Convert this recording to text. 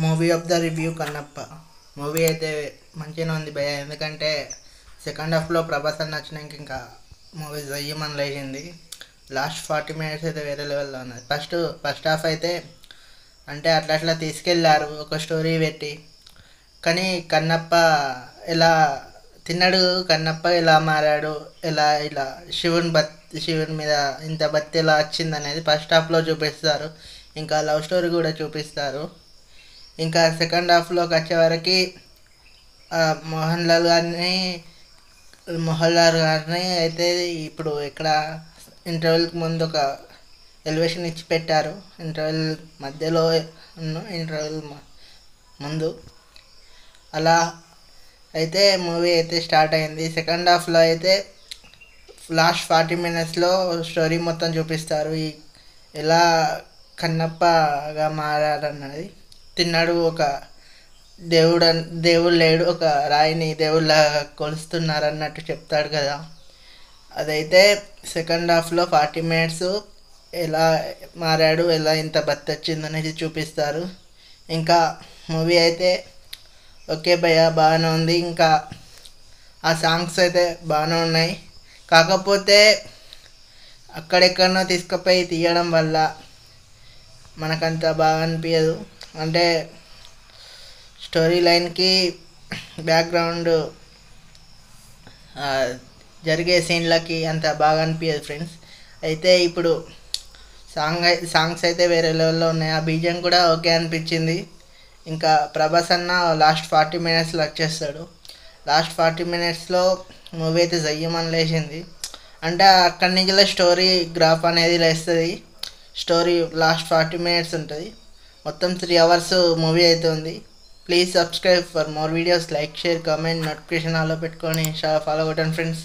Movie of the review Kannappa movie అయితే మంచిగానే ఉంది భయ్య. ఎందుకంటే సెకండ్ హాఫ్లో ప్రభాస్ అన్న వచ్చినాక ఇంకా మూవీ జయ్యమని లేచింది. లాస్ట్ 40 minutes అయితే వేరే లెవెల్లో ఉన్నది. ఫస్ట్ హాఫ్ అయితే అంటే అట్లా తీసుకెళ్ళారు ఒక స్టోరీ పెట్టి. కానీ కన్నప్ప ఎలా తిన్నాడు, కన్నప్ప ఎలా మారాడు, ఇలా శివుని మీద ఇంత భక్తి ఎలా వచ్చింది అనేది ఫస్ట్ హాఫ్లో చూపిస్తారు. ఇంకా లవ్ స్టోరీ కూడా చూపిస్తారు. ఇంకా సెకండ్ హాఫ్లోకి వచ్చేవరకు మోహన్ లాల్ గారిని అయితే ఇప్పుడు ఇక్కడ ఇంటర్వెల్కి ముందు ఒక ఎలివేషన్ ఇచ్చి పెట్టారు. ఇంటర్వెల్ మధ్యలో ఇంటర్వెల్ ముందు అలా అయితే మూవీ అయితే స్టార్ట్ అయింది. సెకండ్ హాఫ్లో అయితే లాస్ట్ 40 minutesలో స్టోరీ మొత్తం చూపిస్తారు. ఎలా కన్నప్పగా మారాడన్నది. తిన్నాడు, ఒక దేవుడు లేడు, ఒక రాయిని దేవుళ్ళ కొలుస్తున్నారు అన్నట్టు చెప్తాడు కదా. అదైతే సెకండ్ హాఫ్లో 40 minutes ఎలా మారాడు, ఎలా ఇంత భక్తి వచ్చిందనేది చూపిస్తారు. ఇంకా మూవీ అయితే ఓకే భయ్య, బాగానే ఉంది. ఇంకా ఆ సాంగ్స్ అయితే బాగానే ఉన్నాయి. కాకపోతే అక్కడెక్కడనో తీసుకుపోయి తీయడం వల్ల మనకంత బాగా అనిపించదు. అంటే స్టోరీ లైన్కి బ్యాక్గ్రౌండ్ జరిగే సీన్లకి అంత బాగా అనిపించదు ఫ్రెండ్స్. అయితే ఇప్పుడు సాంగ్స్ అయితే వేరే లెవెల్లో ఉన్నాయి. ఆ బీజిఎం కూడా ఓకే అనిపించింది. ఇంకా ప్రభాస్ అన్న లాస్ట్ 40 minutesలో వచ్చేస్తాడు. లాస్ట్ 40 minutesలో మూవీ అయితే జయ్యమని లేచింది. అంటే అక్కడి నుంచి స్టోరీ గ్రాఫ్ అనేది లేస్తుంది. స్టోరీ లాస్ట్ 40 minutes ఉంటుంది. మొత్తం 3 hours మూవీ అయితే ఉంది. Please subscribe for more videos. Like, share, comment, notification ఆల్లో పెట్టుకొని ఫాలో కొట్టండి ఫ్రెండ్స్.